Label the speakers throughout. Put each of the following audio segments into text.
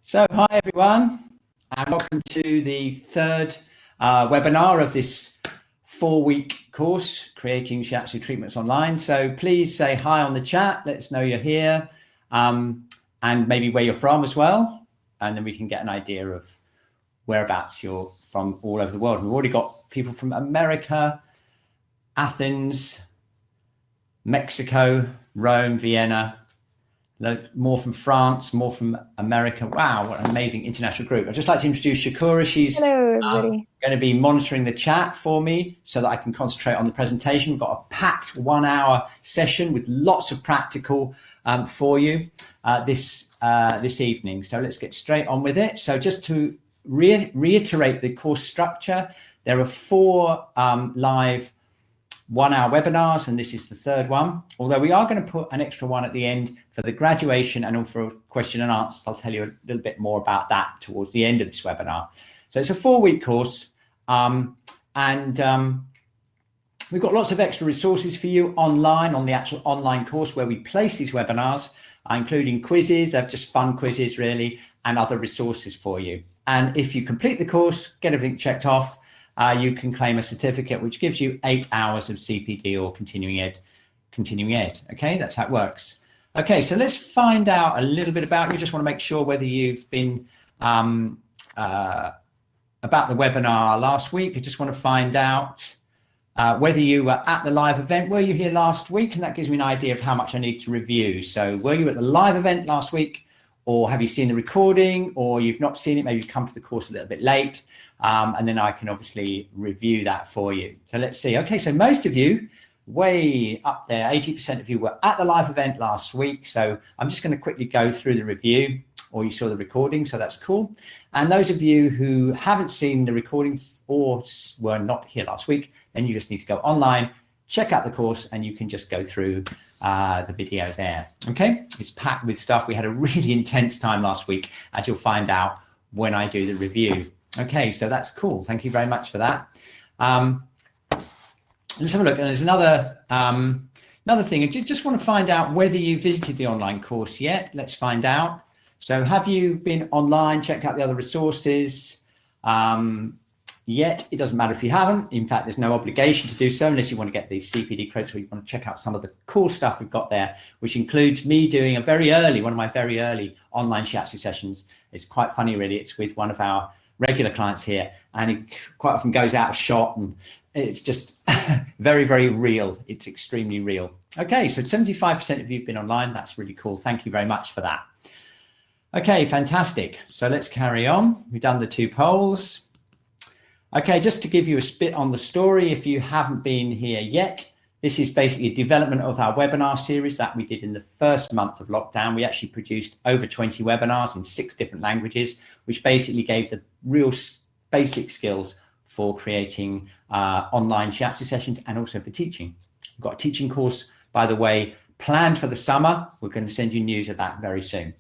Speaker 1: So hi everyone, and welcome to the third webinar of this 4-week course, Creating Shiatsu Treatments Online. So please say hi on the chat, let us know you're here, and maybe where you're from as well, and then we can get an idea of whereabouts you're from all over the world. We've already got people from America, Athens, Mexico, Rome, Vienna, more from France, more from America. Wow, what an amazing international group. I'd just like to introduce Shakura. She's
Speaker 2: Hello, everybody.
Speaker 1: Going to be monitoring the chat for me so that I can concentrate on the presentation. We've got a packed 1-hour session with lots of practical for you this evening. So let's get straight on with it. So just to reiterate the course structure, there are 4 live 1-hour webinars, and this is the third one, although we are going to put an extra one at the end for the graduation and for question and answers. I'll tell you a little bit more about that towards the end of this webinar. So it's a 4-week course, and we've got lots of extra resources for you online on the actual online course where we place these webinars, including quizzes. They're just fun quizzes really, and other resources for you. And if you complete the course, get everything checked off, you can claim a certificate which gives you 8 hours of CPD or continuing ed. Okay, that's how it works. Okay, so let's find out a little bit about you. Just want to make sure whether you've been about the webinar last week. I just want to find out whether you were at the live event. Were you here last week? And that gives me an idea of how much I need to review. So were you at the live event last week, or have you seen the recording, or you've not seen it? Maybe you've come to the course a little bit late, and then I can obviously review that for you. So let's see. Okay, so most of you, way up there, 80% of you were at the live event last week. So I'm just going to quickly go through the review, or you saw the recording, so that's cool. And those of you who haven't seen the recording or were not here last week, then you just need to go online, check out the course, and you can just go through the video there. Okay, it's packed with stuff. We had a really intense time last week, as you'll find out when I do the review. Okay, so that's cool. Thank you very much for that. Let's have a look. And there's another thing. I just want to find out whether you visited the online course yet. Let's find out. So have you been online, checked out the other resources yet? It doesn't matter if you haven't. In fact, there's no obligation to do so unless you want to get the CPD credits or you want to check out some of the cool stuff we've got there, which includes me doing one of my very early online Shiatsu sessions. It's quite funny, really. It's with one of our regular clients here, and it quite often goes out of shot, and it's just very, very real. It's extremely real. Okay, so 75% of you have been online. That's really cool. Thank you very much for that. Okay, fantastic. So let's carry on. We've done the 2 polls. Okay, just to give you a bit on the story, if you haven't been here yet, this is basically a development of our webinar series that we did in the first month of lockdown. We actually produced over 20 webinars in 6 different languages, which basically gave the real basic skills for creating online Shiatsu sessions and also for teaching. We've got a teaching course, by the way, planned for the summer. We're going to send you news of that very soon.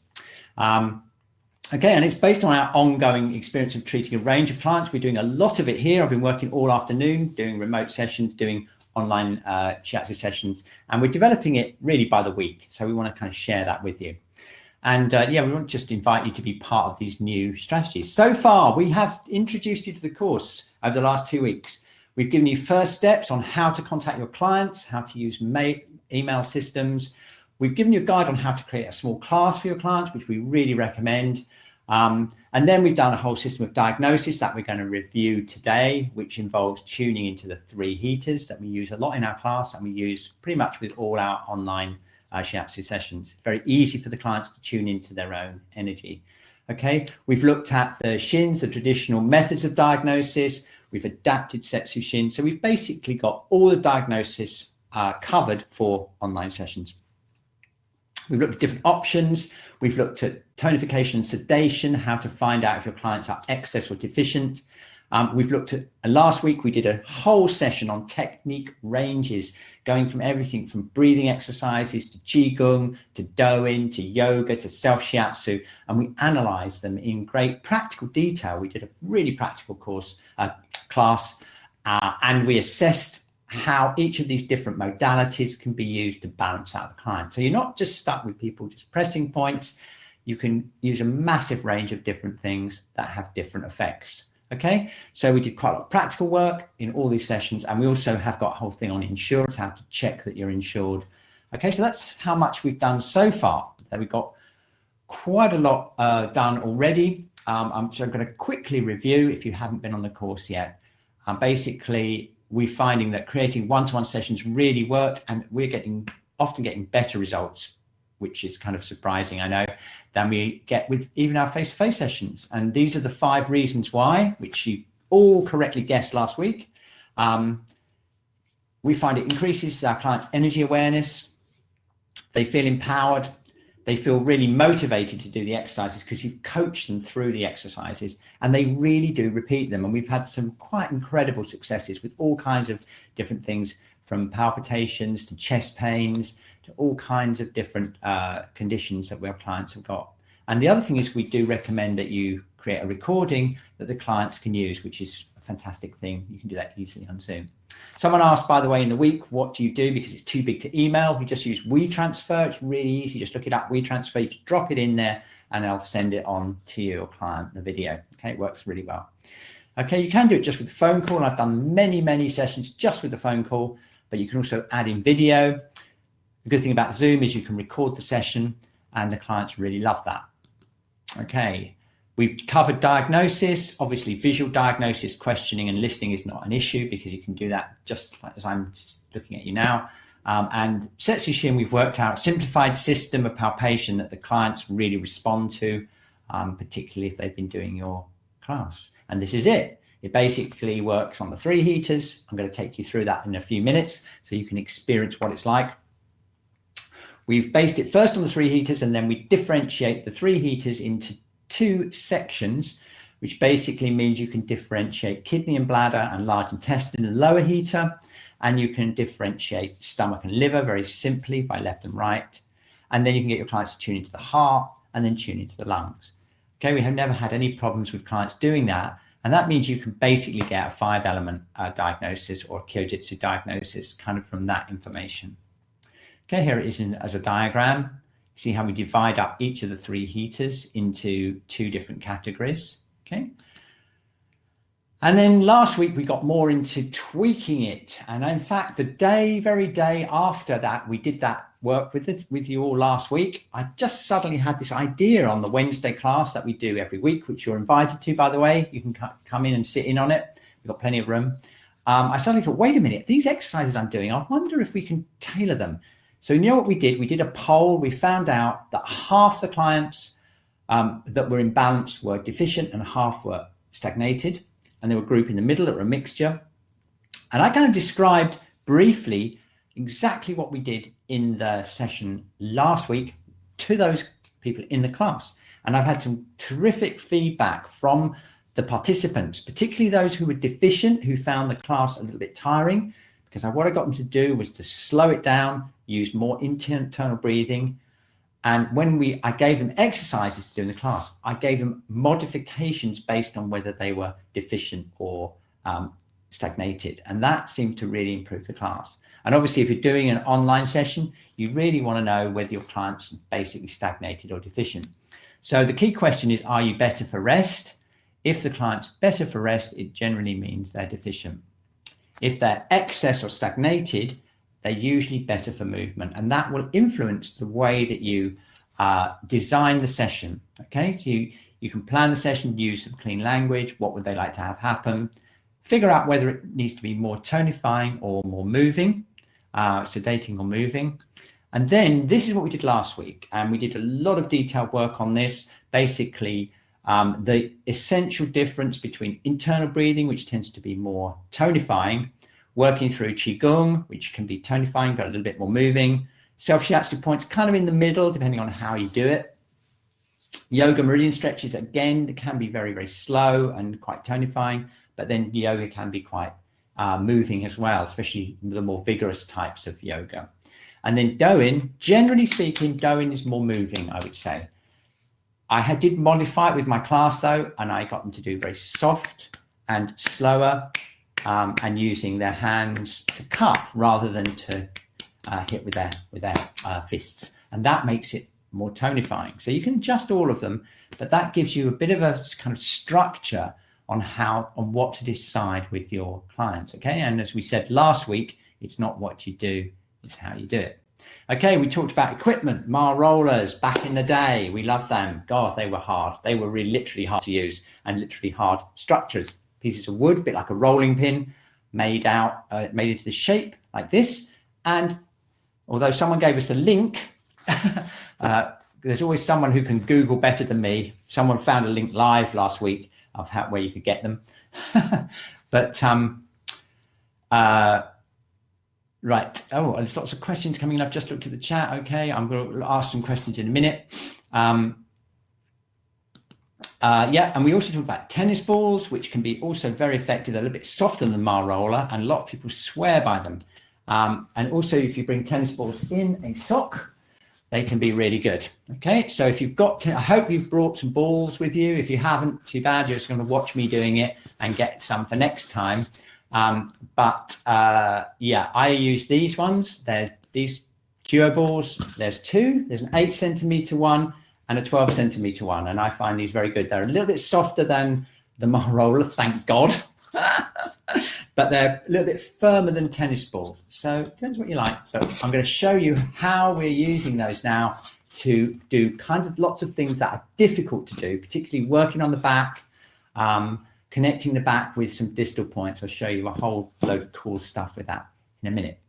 Speaker 1: Okay, and it's based on our ongoing experience of treating a range of clients. We're doing a lot of it here. I've been working all afternoon, doing remote sessions, doing online Shiatsu sessions, and we're developing it really by the week. So we want to kind of share that with you. And yeah, we want to just invite you to be part of these new strategies. So far, we have introduced you to the course over the last 2 weeks. We've given you first steps on how to contact your clients, how to use email systems. We've given you a guide on how to create a small class for your clients, which we really recommend. And then we've done a whole system of diagnosis that we're going to review today, which involves tuning into the 3 heaters that we use a lot in our class, and we use pretty much with all our online Shiatsu sessions. Very easy for the clients to tune into their own energy. Okay, we've looked at the shins, the traditional methods of diagnosis. We've adapted Setsu Shin. So we've basically got all the diagnosis covered for online sessions. We've looked at different options. We've looked at tonification and sedation, how to find out if your clients are excess or deficient. We've looked at, last week we did a whole session on technique ranges, going from everything from breathing exercises to Qigong, to Doin, to yoga, to self-shiatsu, and we analyzed them in great practical detail. We did a really practical class, and we assessed how each of these different modalities can be used to balance out the client. So you're not just stuck with people just pressing points. you can use a massive range of different things that have different effects. Okay, so we did quite a lot of practical work in all these sessions, and we also have got a whole thing on insurance, how to check that you're insured. Okay, so that's how much we've done so far. So we've got quite a lot done already. I'm going to quickly review if you haven't been on the course yet. Basically, we're finding that creating one-to-one sessions really worked, and we're often getting better results, which is kind of surprising, I know, than we get with even our face-to-face sessions. And these are the 5 reasons why, which you all correctly guessed last week. We find it increases our clients' energy awareness. They feel empowered. They feel really motivated to do the exercises because you've coached them through the exercises, and they really do repeat them. And we've had some quite incredible successes with all kinds of different things, from palpitations to chest pains to all kinds of different conditions that our clients have got. And the other thing is we do recommend that you create a recording that the clients can use, which is a fantastic thing. You can do that easily on Zoom. Someone asked, by the way, in the week, what do you do? Because it's too big to email. We just use WeTransfer. It's really easy. Just look it up, WeTransfer. You just drop it in there and I'll send it on to your client, the video. Okay, it works really well. Okay, you can do it just with the phone call. And I've done many, many sessions just with the phone call, but you can also add in video. The good thing about Zoom is you can record the session and the clients really love that. Okay, we've covered diagnosis. Obviously, visual diagnosis, questioning and listening is not an issue because you can do that just like as I'm looking at you now. And Setsushin, we've worked out a simplified system of palpation that the clients really respond to, particularly if they've been doing your class. And this is it. It basically works on the 3 heaters. I'm going to take you through that in a few minutes so you can experience what it's like. We've based it first on the 3 heaters, and then we differentiate the 3 heaters into 2 sections, which basically means you can differentiate kidney and bladder and large intestine and lower heater, and you can differentiate stomach and liver very simply by left and right. And then you can get your clients to tune into the heart and then tune into the lungs. Okay, we have never had any problems with clients doing that. And that means you can basically get a 5-element diagnosis or a Kyojitsu diagnosis kind of from that information. Okay, here it is as a diagram. See how we divide up each of the 3 heaters into 2 different categories. Okay. And then last week we got more into tweaking it. And in fact, the very day after that, we did that work with you all last week. I just suddenly had this idea on the Wednesday class that we do every week, which you're invited to, by the way. You can come in and sit in on it. We've got plenty of room. I suddenly thought, wait a minute, these exercises I'm doing, I wonder if we can tailor them. So you know what we did? We did a poll. We found out that half the clients that were imbalanced were deficient and half were stagnated. And there were a group in the middle that were a mixture. And I kind of described briefly exactly what we did in the session last week to those people in the class. And I've had some terrific feedback from the participants, particularly those who were deficient, who found the class a little bit tiring, because what I got them to do was to slow it down, use more internal breathing. And when I gave them exercises to do in the class, I gave them modifications based on whether they were deficient or stagnated. And that seemed to really improve the class. And obviously, if you're doing an online session, you really want to know whether your client's basically stagnated or deficient. So the key question is, are you better for rest? If the client's better for rest, it generally means they're deficient. If they're excess or stagnated, they're usually better for movement, and that will influence the way that you design the session. Okay, so you can plan the session, use some clean language. What would they like to have happen? Figure out whether it needs to be more tonifying or more moving, sedating or moving. And then this is what we did last week, and we did a lot of detailed work on this. Basically, the essential difference between internal breathing, which tends to be more tonifying, working through Qigong, which can be tonifying, but a little bit more moving. Self-Shiatsu points kind of in the middle, depending on how you do it. Yoga meridian stretches, again, can be very, very slow and quite tonifying, but then yoga can be quite moving as well, especially the more vigorous types of yoga. And then Doin, generally speaking, Doin is more moving, I would say. I did modify it with my class though, and I got them to do very soft and slower, and using their hands to cup rather than to hit with their fists. And that makes it more tonifying. So you can adjust all of them, but that gives you a bit of a kind of structure on what to decide with your clients. Okay, and as we said last week, it's not what you do, it's how you do it. Okay, we talked about equipment, Mar rollers back in the day. We loved them. God, they were hard. They were really literally hard to use, and literally hard structures. Pieces of wood, a bit like a rolling pin, made into the shape like this. And although someone gave us a link, there's always someone who can Google better than me. Someone found a link live last week of where you could get them. But right. Oh, there's lots of questions coming in. I've just looked at the chat. Okay, I'm going to ask some questions in a minute. Yeah, and we also talked about tennis balls, which can be also very effective. They're a little bit softer than the Mar roller, and a lot of people swear by them. And also, if you bring tennis balls in a sock, they can be really good. Okay, so if you've got, I hope you've brought some balls with you. If you haven't, too bad. You're just going to watch me doing it and get some for next time. Yeah, I use these ones. They're these duo balls. There's two. There's an 8 centimeter one and a 12 centimeter one, and I find these very good. They're a little bit softer than the Mar roller, thank God. But they're a little bit firmer than tennis balls. So depends what you like. So I'm going to show you how we're using those now to do kind of lots of things that are difficult to do, particularly working on the back, connecting the back with some distal points. I'll show you a whole load of cool stuff with that in a minute.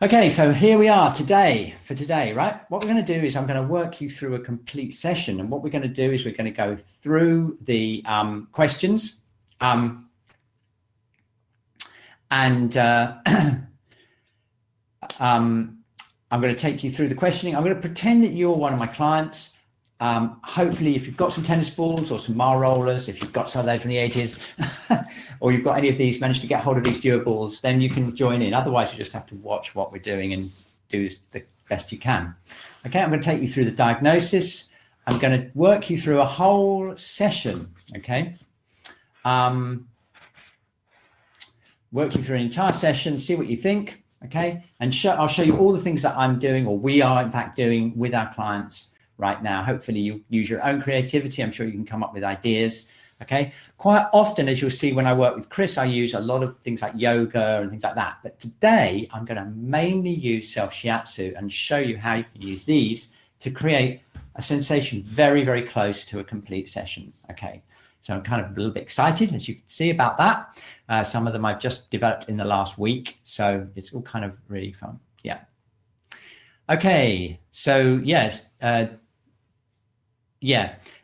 Speaker 1: Okay, so here we are today, right? What we're going to do is I'm going to work you through a complete session. And what we're going to do is we're going to go through the questions. I'm going to take you through the questioning. I'm going to pretend that you're one of my clients. Hopefully, if you've got some tennis balls or some Mar rollers, if you've got some of those from the 80s, or you've got any of these, managed to get hold of these duo balls, then you can join in. Otherwise, you just have to watch what we're doing and do the best you can. Okay, I'm going to take you through the diagnosis. I'm going to work you through a whole session. Okay. Work you through an entire session, see what you think. Okay, and I'll show you all the things that I'm doing, or we are in fact doing with our clients right now. Hopefully you use your own creativity. I'm sure you can come up with ideas. Okay, quite often, as you'll see when I work with Chris, I use a lot of things like yoga and things like that. But today I'm going to mainly use self shiatsu and show you how you can use these to create a sensation very, very close to a complete session. Okay, so I'm kind of a little bit excited, as you can see, about that. Some of them I've just developed in the last week, so it's all kind of really fun. Yeah. Okay, so yeah.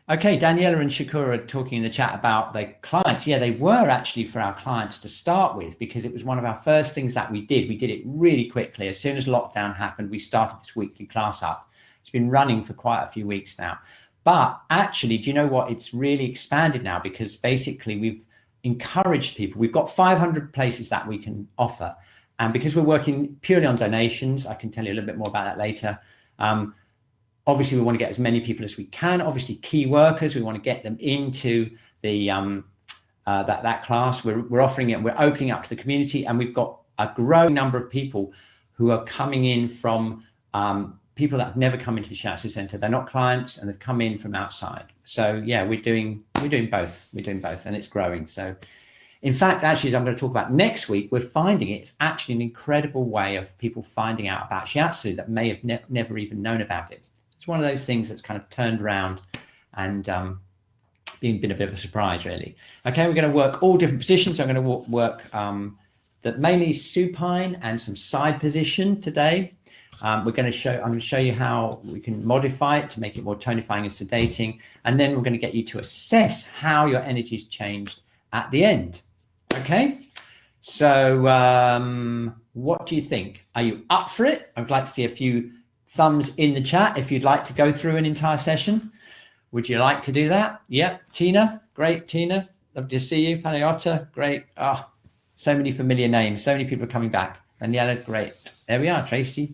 Speaker 1: Okay, Daniela and Shakura are talking in the chat about the clients. Yeah, they were actually for our clients to start with, because it was one of our first things that we did. We did it really quickly. As soon as lockdown happened, we started this weekly class up. It's been running for quite a few weeks now. But actually, do you know what? It's really expanded now, because basically we've encouraged people. We've got 500 places that we can offer. And because we're working purely on donations, I can tell you a little bit more about that later. Obviously, we want to get as many people as we can. Obviously, key workers, we want to get them into the that class. We're offering it, we're opening up to the community, and we've got a growing number of people who are coming in from people that have never come into the Shiatsu Center. They're not clients, and they've come in from outside. So yeah, we're doing both. We're doing both, and it's growing. So in fact, actually, as I'm going to talk about next week, we're finding it's actually an incredible way of people finding out about Shiatsu that may have never even known about it. It's one of those things that's kind of turned around and been a bit of a surprise, really. Okay, we're going to work all different positions. I'm going to work that mainly supine and some side position today. I'm going to show you how we can modify it to make it more tonifying and sedating, and then we're going to get you to assess how your energy's changed at the end. Okay, so what do you think? Are you up for it? I'd like to see a few thumbs in the chat if you'd like to go through an entire session. Would you like to do that? Yep. Tina, great. Tina, love to see you. Panayota, great. Oh, so many familiar names. So many people are coming back. Daniela, great. There we are. Tracy.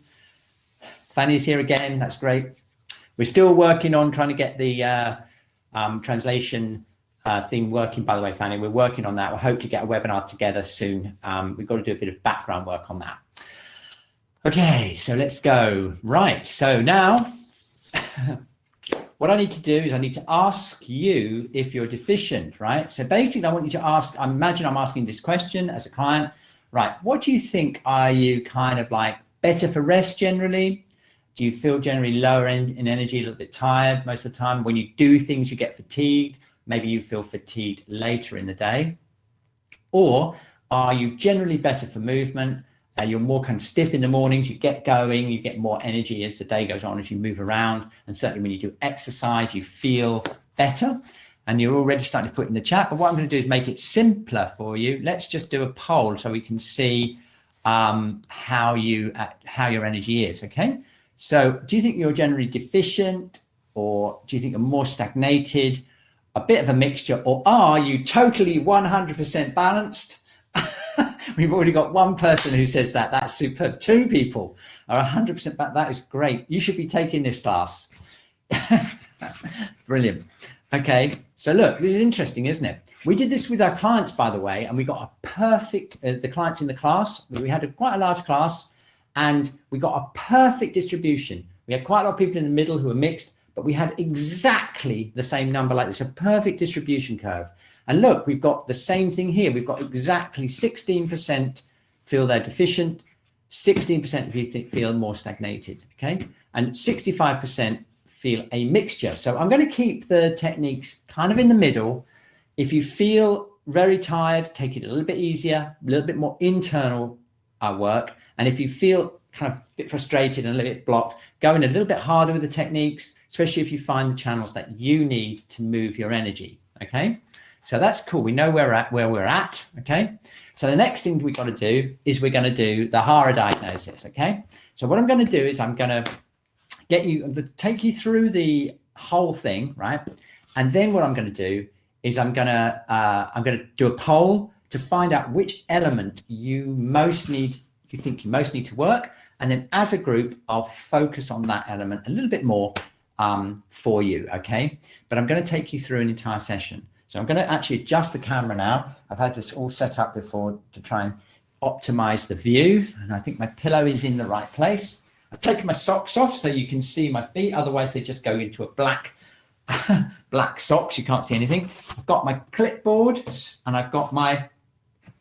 Speaker 1: Fanny's here again. That's great. We're still working on trying to get the translation thing working, by the way, Fanny. We're working on that. We hope to get a webinar together soon. We've got to do a bit of background work on that. Okay, so let's go. Right, so now what I need to do is I need to ask you if you're deficient, right? So basically I want you to ask, imagine I'm asking this question as a client, right? What do you think? Are you kind of like better for rest generally? Do you feel generally lower in energy, a little bit tired most of the time? When you do things, you get fatigued. Maybe you feel fatigued later in the day. Or are you generally better for movement? You're more kind of stiff in the mornings, you get going, you get more energy as the day goes on, as you move around. And certainly when you do exercise, you feel better. And you're already starting to put in the chat. But what I'm going to do is make it simpler for you. Let's just do a poll so we can see how your energy is, okay? So do you think you're generally deficient, or do you think you're more stagnated, a bit of a mixture, or are you totally 100% balanced? We've already got one person who says that. That's superb. 2 people are 100% back. That is great. You should be taking this class. Brilliant. Okay, so look, this is interesting, isn't it? We did this with our clients, by the way, and we got a perfect, the clients in the class, we had quite a large class, and we got a perfect distribution. We had quite a lot of people in the middle who were mixed, but we had exactly the same number like this, a perfect distribution curve. And look, we've got the same thing here. We've got exactly 16% feel they're deficient, 16% of you feel more stagnated, okay? And 65% feel a mixture. So I'm going to keep the techniques kind of in the middle. If you feel very tired, take it a little bit easier, a little bit more internal work. And if you feel kind of a bit frustrated and a little bit blocked, go in a little bit harder with the techniques, especially if you find the channels that you need to move your energy, okay? So that's cool. We know where we're at, okay? So the next thing we've got to do is we're going to do the Hara Diagnosis, okay? So what I'm going to do is I'm going to take you through the whole thing, right? And then what I'm going to do is I'm going to do a poll to find out which element you think you most need to work. And then as a group, I'll focus on that element a little bit more for you, okay? But I'm going to take you through an entire session. So I'm going to actually adjust the camera now. I've had this all set up before to try and optimize the view. And I think my pillow is in the right place. I've taken my socks off so you can see my feet. Otherwise they just go into a black socks. You can't see anything. I've got my clipboard and I've got my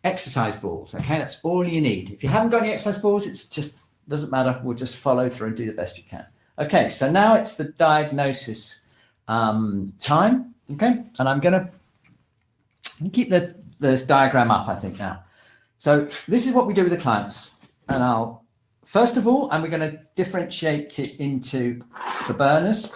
Speaker 1: exercise balls. Okay, that's all you need. If you haven't got any exercise balls, it's just doesn't matter. We'll just follow through and do the best you can. Okay, so now it's the diagnosis time. Okay, and I'm going to keep the diagram up, I think, now. So this is what we do with the clients. And first of all, we're going to differentiate it into the burners.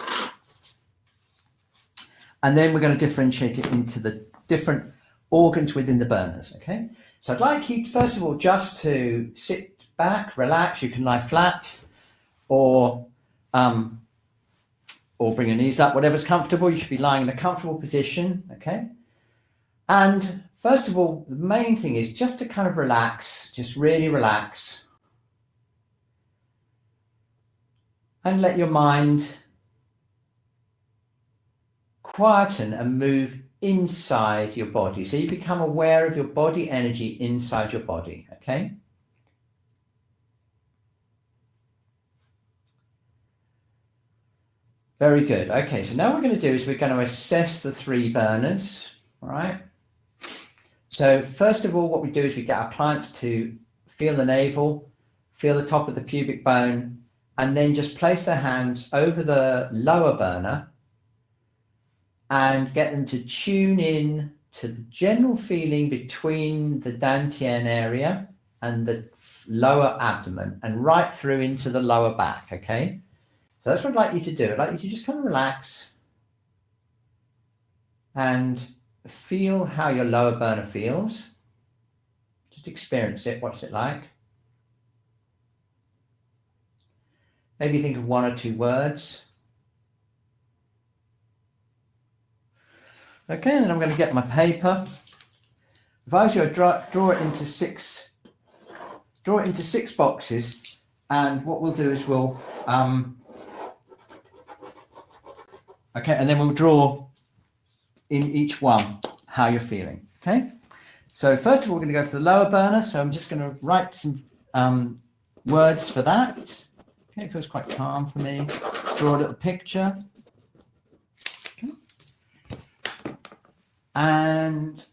Speaker 1: And then we're going to differentiate it into the different organs within the burners, okay? So I'd like you, first of all, just to sit back, relax. You can lie flat or bring your knees up, whatever's comfortable. You should be lying in a comfortable position, okay? And first of all, the main thing is just to kind of relax, just really relax. And let your mind quieten and move inside your body. So you become aware of your body energy inside your body, okay? Very good. Okay, so now what we're going to do is we're going to assess the 3 burners, all right? So first of all, what we do is we get our clients to feel the navel, feel the top of the pubic bone, and then just place their hands over the lower burner and get them to tune in to the general feeling between the dantian area and the lower abdomen and right through into the lower back, okay? So that's what I'd like you to do. I'd like you to just kind of relax and feel how your lower burner feels. Just experience it. What's it like? Maybe think of 1 or 2 words. Okay, and then I'm going to get my paper. If I was you, I'd draw it into 6 boxes, and what we'll do is we'll okay, and then we'll draw in each one how you're feeling. Okay, so first of all, we're going to go for the lower burner. So I'm just going to write some words for that. Okay, it feels quite calm for me. draw a little picture. Okay. And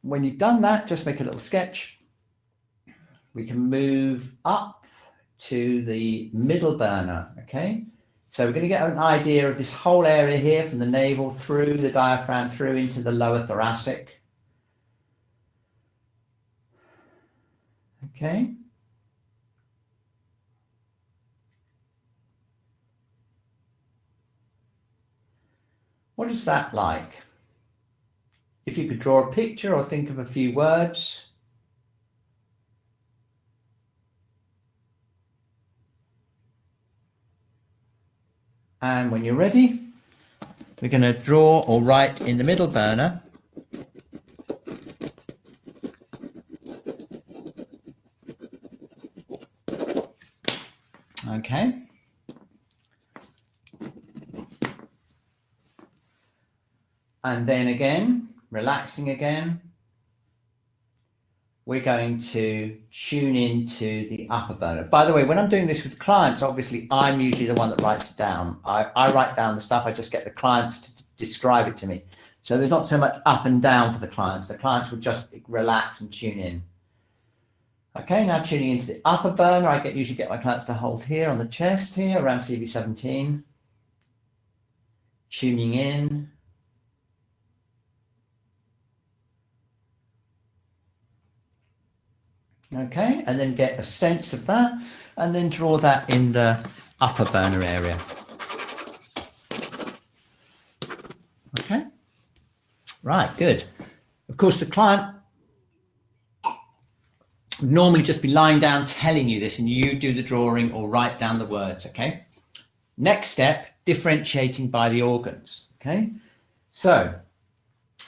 Speaker 1: when you've done that, just make a little sketch. We can move up to the middle burner, okay? So we're going to get an idea of this whole area here from the navel through the diaphragm through into the lower thoracic. Okay. What is that like? If you could draw a picture or think of a few words. And when you're ready, we're going to draw or write in the middle burner. Okay. And then again, relaxing again, we're going to tune into the upper burner. By the way, when I'm doing this with clients, obviously I'm usually the one that writes it down. I write down the stuff, I just get the clients to describe it to me. So there's not so much up and down for the clients. The clients will just relax and tune in. Okay, now tuning into the upper burner, I usually get my clients to hold here on the chest here around CV17. Tuning in. Okay, and then get a sense of that and then draw that in the upper burner area. Okay, right, good. Of course, the client would normally just be lying down telling you this and you do the drawing or write down the words, okay? Next step, differentiating by the organs, okay? So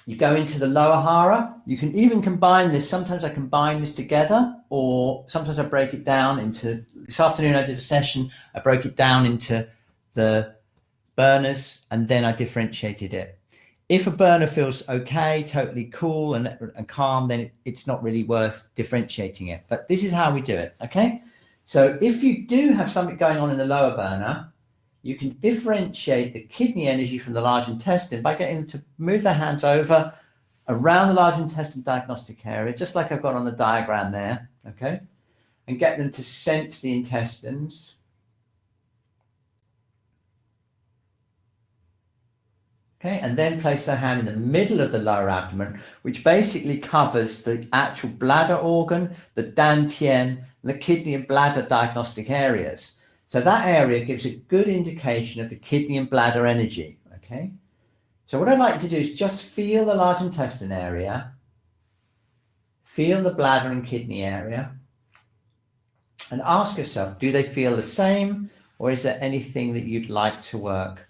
Speaker 1: you go into the lower hara. You can even combine this. Sometimes I combine this together, or sometimes I break it down into, this afternoon I did a session, I broke it down into the burners and then I differentiated it. If a burner feels okay, totally cool and calm, then it's not really worth differentiating it. But this is how we do it, okay? So if you do have something going on in the lower burner, you can differentiate the kidney energy from the large intestine by getting them to move their hands over around the large intestine diagnostic area, just like I've got on the diagram there, okay? And get them to sense the intestines. Okay, and then place their hand in the middle of the lower abdomen, which basically covers the actual bladder organ, the dantian, the kidney and bladder diagnostic areas. So that area gives a good indication of the kidney and bladder energy, okay? So what I'd like to do is just feel the large intestine area, feel the bladder and kidney area, and ask yourself, do they feel the same, or is there anything that you'd like to work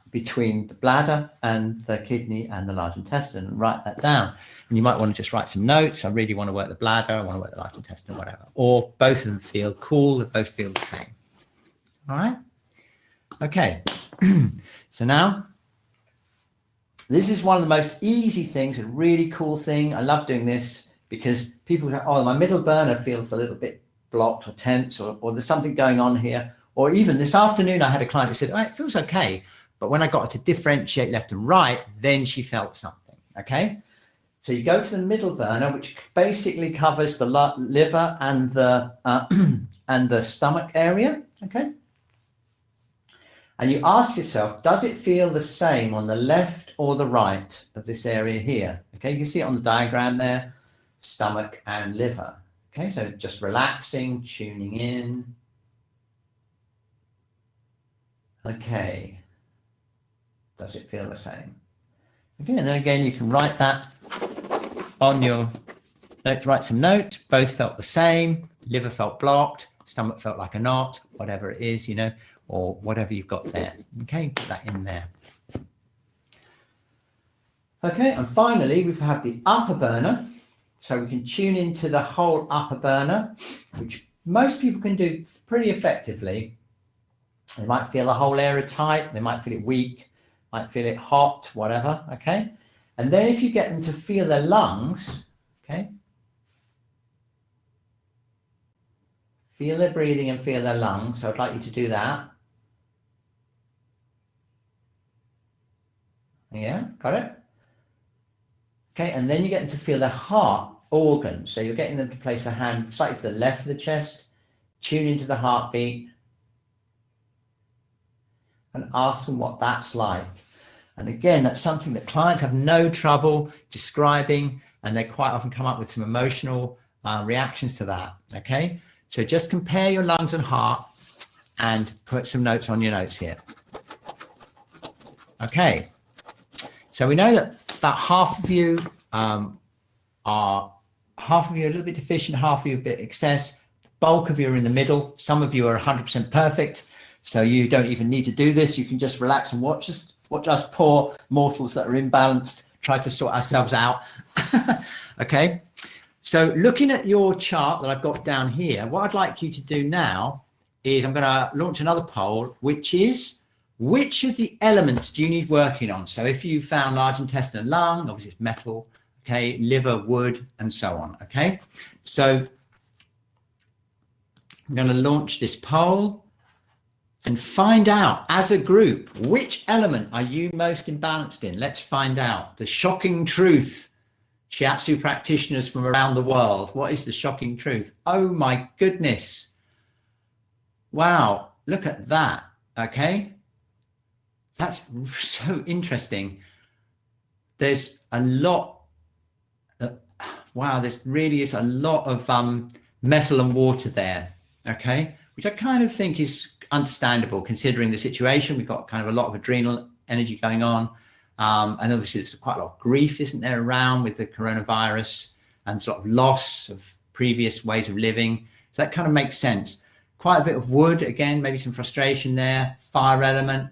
Speaker 1: between the bladder and the kidney and the large intestine? And write that down. And you might want to just write some notes. I really want to work the bladder, I want to work the large intestine, whatever. Or both of them feel cool, they both feel the same. All right? Okay. So now, this is one of the most easy things, a really cool thing. I love doing this because people go, oh, my middle burner feels a little bit blocked or tense, or there's something going on here. Or even this afternoon, I had a client who said, oh, it feels okay. But when I got her to differentiate left and right, then she felt something, okay? So you go to the middle burner, which basically covers the liver and the stomach area, okay? And you ask yourself, does it feel the same on the left or the right of this area here? Okay, you can see it on the diagram there, stomach and liver. Okay, so just relaxing, tuning in. Okay, does it feel the same? Okay, and then again, you can write that on your note, write some notes. Both felt the same, liver felt blocked, stomach felt like a knot, whatever it is, you know, or whatever you've got there. Okay, put that in there. Okay, and finally, we have the upper burner. So we can tune into the whole upper burner, which most people can do pretty effectively. They might feel the whole area tight, they might feel it weak, might feel it hot, whatever, okay? And then if you get them to feel their lungs, okay? Feel their breathing and feel their lungs. So I'd like you to do that. Yeah, got it? Okay, and then you get them to feel their heart organs. So you're getting them to place their hand slightly to the left of the chest, tune into the heartbeat, and ask them what that's like. And again, that's something that clients have no trouble describing, and they quite often come up with some emotional reactions to that. Okay, so just compare your lungs and heart and put some notes on your notes here. Okay, so we know that about half of you are a little bit deficient, half of you a bit excess. The bulk of you are in the middle. Some of you are 100% perfect, so you don't even need to do this. You can just relax and watch us poor mortals that are imbalanced try to sort ourselves out. Okay, so looking at your chart that I've got down here, what I'd like you to do now is I'm going to launch another poll, which is, which of the elements do you need working on? So if you found large intestine and lung, obviously it's metal, okay, liver, wood, and so on. Okay, so I'm going to launch this poll and find out as a group, which element are you most imbalanced in? Let's find out the shocking truth. Shiatsu practitioners from around the world, what is the shocking truth? Oh my goodness. Wow, look at that. Okay, that's so interesting. There's a lot. Wow, there really is a lot of metal and water there. Okay, which I kind of think is understandable considering the situation. We've got kind of a lot of adrenal energy going on. And obviously there's quite a lot of grief, isn't there, around with the coronavirus and sort of loss of previous ways of living. So that kind of makes sense. Quite a bit of wood, again, maybe some frustration there. Fire element,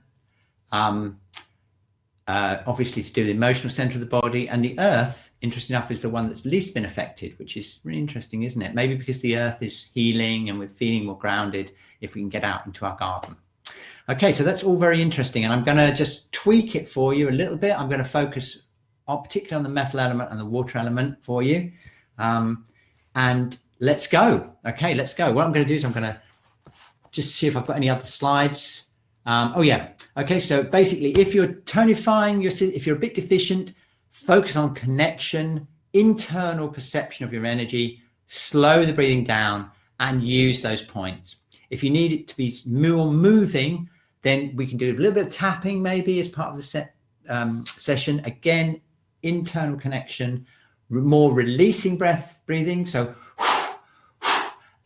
Speaker 1: obviously to do with the emotional center of the body. And the earth, interesting enough, is the one that's least been affected, which is really interesting, isn't it? Maybe because the earth is healing and we're feeling more grounded if we can get out into our garden. Okay, so that's all very interesting, and I'm going to just tweak it for you a little bit. I'm going to focus particularly on the metal element and the water element for you. And let's go. Okay, let's go. What I'm going to do is I'm going to just see if I've got any other slides. Oh yeah. Okay, so basically, if you're tonifying, if you're a bit deficient, focus on connection, internal perception of your energy, slow the breathing down, and use those points. If you need it to be more moving, then we can do a little bit of tapping maybe as part of the session. Again, internal connection, more releasing breathing. So,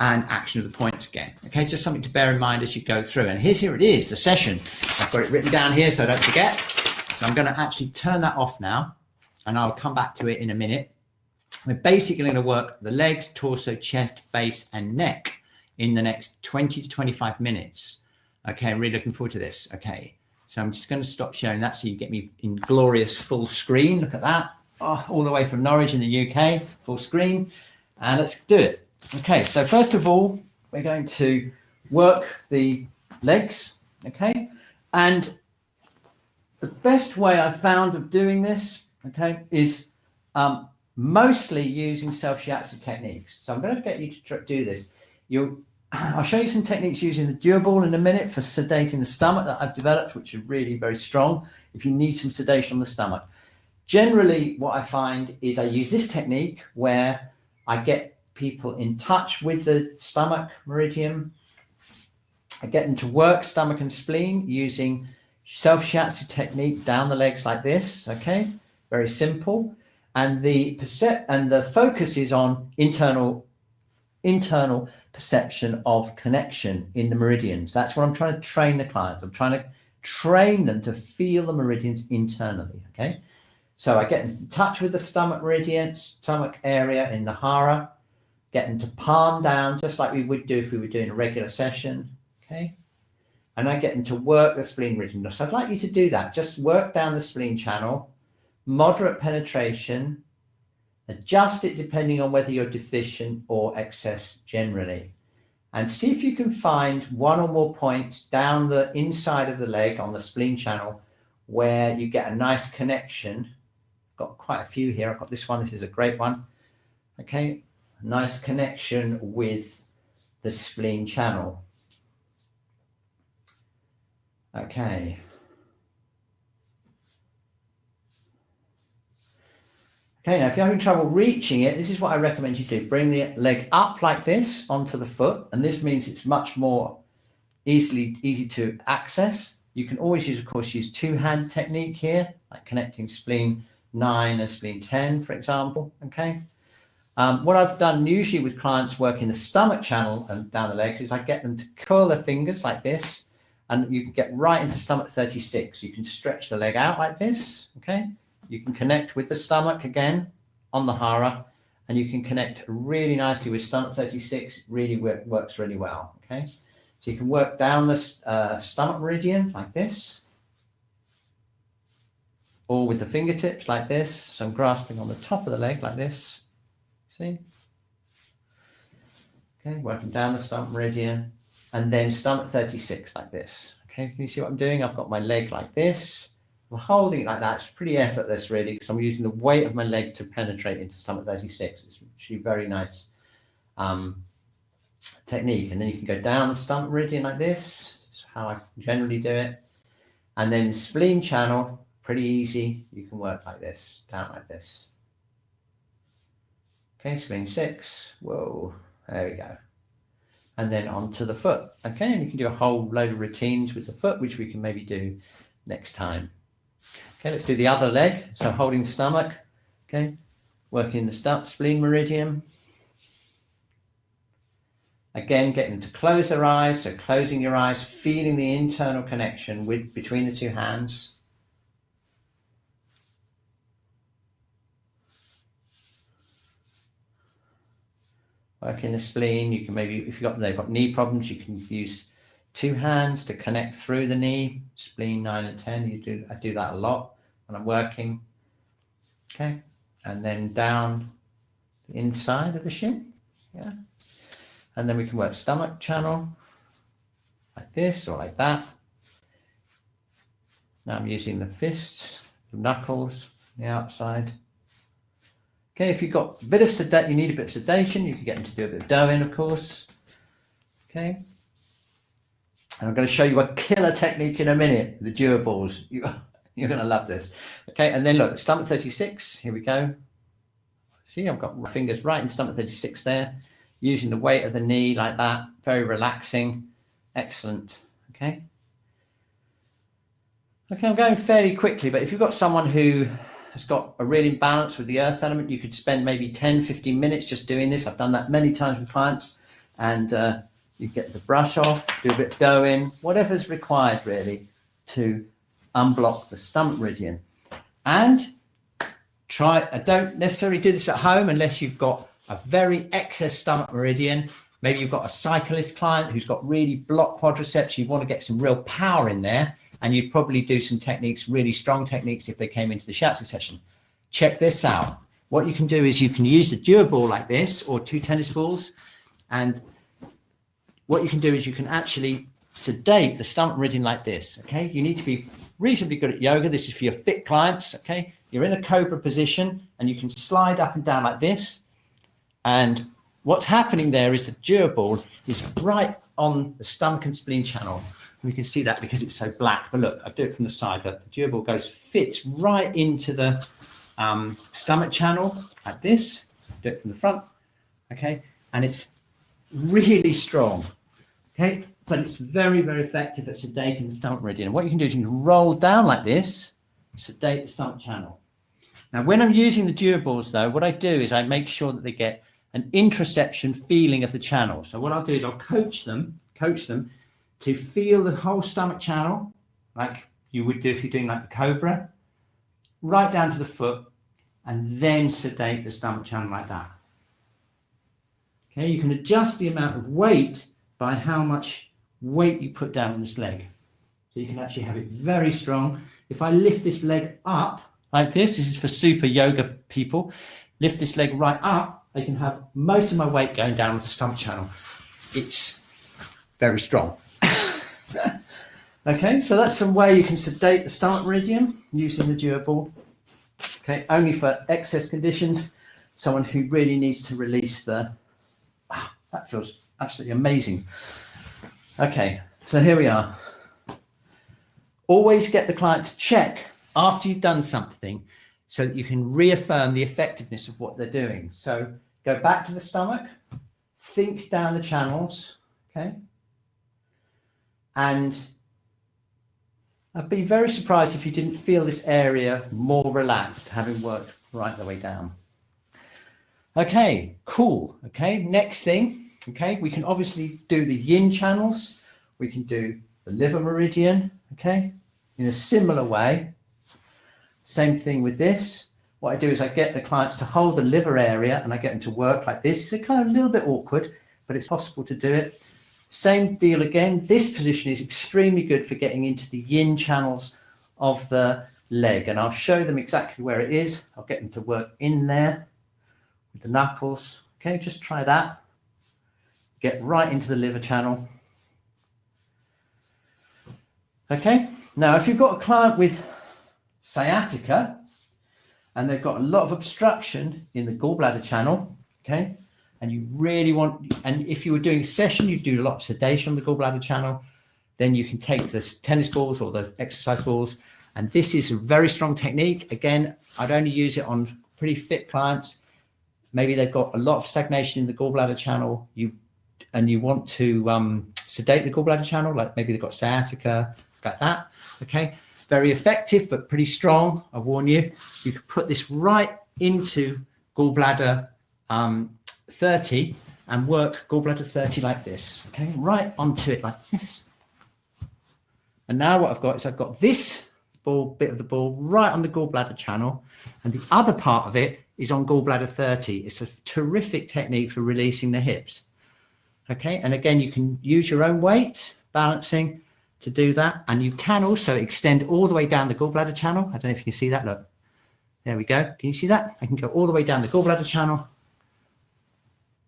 Speaker 1: and action of the points again. Okay, just something to bear in mind as you go through. And here it is, the session. I've got it written down here so don't forget. So I'm going to actually turn that off now, and I'll come back to it in a minute. We're basically going to work the legs, torso, chest, face, and neck in the next 20 to 25 minutes. Okay, I'm really looking forward to this. Okay, so I'm just going to stop sharing that so you get me in glorious full screen. Look at that. Oh, all the way from Norwich in the UK, full screen. And let's do it. Okay, so first of all, we're going to work the legs. Okay, and the best way I've found of doing this, okay, is mostly using self-shiatsu techniques. So I'm going to get you to do this. I'll show you some techniques using the dual ball in a minute for sedating the stomach that I've developed, which are really very strong if you need some sedation on the stomach. Generally, what I find is I use this technique where I get people in touch with the stomach meridian. I get them to work stomach and spleen using self-shiatsu technique down the legs like this. Okay, very simple. And the focus is on internal perception of connection in the meridians. That's what I'm trying to train the clients. I'm trying to train them to feel the meridians internally. Okay, so I get in touch with the stomach meridian, stomach area in the Hara, get them to palm down just like we would do if we were doing a regular session. Okay, and I get them to work the spleen meridian. So I'd like you to do that. Just work down the spleen channel, moderate penetration. Adjust it depending on whether you're deficient or excess generally. And see if you can find one or more points down the inside of the leg on the spleen channel where you get a nice connection. I've got quite a few here. I've got this one. This is a great one. Okay. A nice connection with the spleen channel. Okay. Okay, now if you're having trouble reaching it, this is what I recommend you do. Bring the leg up like this onto the foot, and this means it's much more easy to access. You can always use, of course, use two-hand technique here, like connecting spleen 9 and spleen 10, for example, okay? What I've done usually with clients working the stomach channel and down the legs is I get them to curl their fingers like this, and you can get right into stomach 36. You can stretch the leg out like this, okay? You can connect with the stomach again on the Hara, and you can connect really nicely with stomach 36. It really works really well, okay? So you can work down the stomach meridian like this, or with the fingertips like this. So I'm grasping on the top of the leg like this, see? Okay, working down the stomach meridian, and then stomach 36 like this, okay? Can you see what I'm doing? I've got my leg like this. I'm holding it like that. It's pretty effortless, really, because I'm using the weight of my leg to penetrate into stomach 36. It's actually very nice technique. And then you can go down the stomach meridian like this. That's how I generally do it. And then spleen channel, pretty easy. You can work like this, down like this. Okay, spleen 6. Whoa, there we go. And then onto the foot. Okay, and you can do a whole load of routines with the foot, which we can maybe do next time. Okay, let's do the other leg. So holding the stomach, okay, working the spleen meridian. Again, get them to close their eyes. So closing your eyes, feeling the internal connection between the two hands. Working the spleen. You can maybe, if they've got knee problems, you can use two hands to connect through the knee, spleen 9 and 10. I do that a lot when I'm working. Okay, and then down the inside of the shin. Yeah, and then we can work stomach channel like this or like that. Now I'm using the fists, the knuckles, the outside. Okay, if you've got a bit of sedation, you need a bit of sedation, you can get them to do a bit of doing, of course. Okay. And I'm going to show you a killer technique in a minute, the durables. You're going to love this. Okay, and then look, stomach 36, here we go. See, I've got my fingers right in stomach 36 there, using the weight of the knee like that, very relaxing, excellent, okay. Okay, I'm going fairly quickly, but if you've got someone who has got a real imbalance with the earth element, you could spend maybe 10, 15 minutes just doing this. I've done that many times with clients, and you get the brush off, do a bit of dough-in, whatever's required really to unblock the stomach meridian. And don't necessarily do this at home unless you've got a very excess stomach meridian. Maybe you've got a cyclist client who's got really blocked quadriceps. You want to get some real power in there, and you'd probably do some techniques, really strong techniques, if they came into the Shiatsu session. Check this out. What you can do is you can use the dura ball like this, or 2 tennis balls, and what you can do is you can actually sedate the stomach meridian like this, okay? You need to be reasonably good at yoga. This is for your fit clients, okay? You're in a cobra position, and you can slide up and down like this. And what's happening there is the dura ball is right on the stomach and spleen channel. We can see that because it's so black. But look, I do it from the side. Look, the dura ball fits right into the stomach channel like this. Do it from the front, okay? And it's really strong. Okay, but it's very, very effective at sedating the stomach meridian. And what you can do is you can roll down like this, sedate the stomach channel. Now, when I'm using the dura balls, though, what I do is I make sure that they get an introception feeling of the channel. So what I'll do is I'll coach them to feel the whole stomach channel, like you would do if you're doing like the cobra, right down to the foot, and then sedate the stomach channel like that. Okay, you can adjust the amount of weight by how much weight you put down on this leg. So you can actually have it very strong. If I lift this leg up like this is for super yoga people, lift this leg right up, I can have most of my weight going down with the stomach channel. It's very strong. Okay, so that's some way you can sedate the stomach meridian using the dura ball. Okay, only for excess conditions, someone who really needs to release that feels Absolutely amazing. Okay, so here we are. Always get the client to check after you've done something so that you can reaffirm the effectiveness of what they're doing. So go back to the stomach, think down the channels, okay? And I'd be very surprised if you didn't feel this area more relaxed, having worked right the way down. Okay, cool. Okay, next thing, okay, we can obviously do the yin channels. We can do the liver meridian, okay, in a similar way. Same thing with this. What I do is I get the clients to hold the liver area and I get them to work like this. It's kind of a little bit awkward, but it's possible to do it. Same deal again. This position is extremely good for getting into the yin channels of the leg, and I'll show them exactly where it is. I'll get them to work in there with the knuckles. Okay, just try that. Get right into the liver channel. Okay, now if you've got a client with sciatica and they've got a lot of obstruction in the gallbladder channel, okay, and you really want, and if you were doing a session, you do a lot of sedation on the gallbladder channel, then you can take the tennis balls or the exercise balls, and this is a very strong technique. Again, I'd only use it on pretty fit clients. Maybe they've got a lot of stagnation in the gallbladder channel, and you want to sedate the gallbladder channel, like maybe they've got sciatica, like that, okay? Very effective, but pretty strong, I warn you. You could put this right into gallbladder 30 and work gallbladder 30 like this, okay? Right onto it like this. And now what I've got is I've got this bit of the ball right on the gallbladder channel, and the other part of it is on gallbladder 30. It's a terrific technique for releasing the hips, okay? And again, you can use your own weight, balancing, to do that, and you can also extend all the way down the gallbladder channel. I don't know if you can see that. Look, there we go. Can you see that? I can go all the way down the gallbladder channel.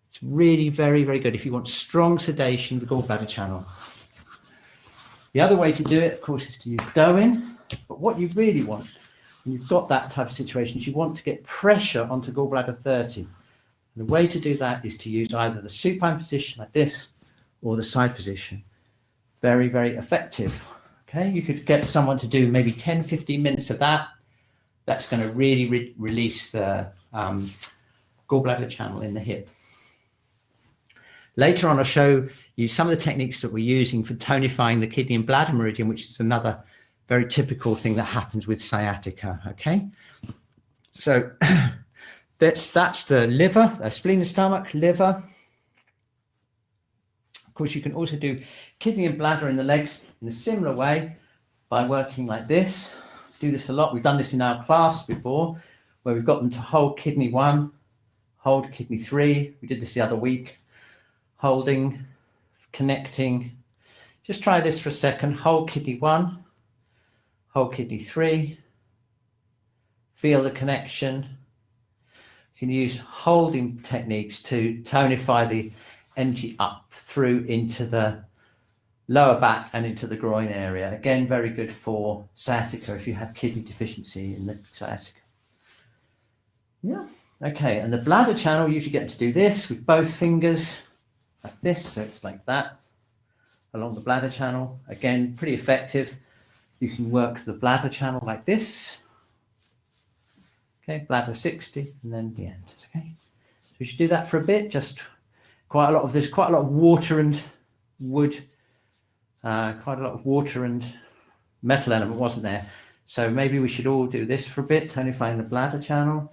Speaker 1: It's really very, very good if you want strong sedation, the gallbladder channel. The other way to do it, of course, is to use Doin, but what you really want when you've got that type of situation is you want to get pressure onto gallbladder 30. And the way to do that is to use either the supine position like this or the side position. Very, very effective. Okay, you could get someone to do maybe 10, 15 minutes of that. That's going to really release the gallbladder channel in the hip. Later on, I'll show you some of the techniques that we're using for tonifying the kidney and bladder meridian, which is another very typical thing that happens with sciatica. Okay, so that's the liver, spleen and stomach, liver. Of course, you can also do kidney and bladder in the legs in a similar way by working like this. Do this a lot. We've done this in our class before, where we've got them to hold kidney 1, hold kidney 3. We did this the other week. Holding, connecting. Just try this for a second. Hold kidney 1, hold kidney 3. Feel the connection. You can use holding techniques to tonify the energy up through into the lower back and into the groin area. Again, very good for sciatica if you have kidney deficiency in the sciatica. Yeah, okay, and the bladder channel, you usually get to do this with both fingers like this, so it's like that along the bladder channel. Again, pretty effective. You can work the bladder channel like this. Okay, bladder 60 and then the end. Okay, so you should do that for a bit. Just there's quite a lot of water and wood, quite a lot of water and metal element wasn't there. So maybe we should all do this for a bit, tonifying the bladder channel.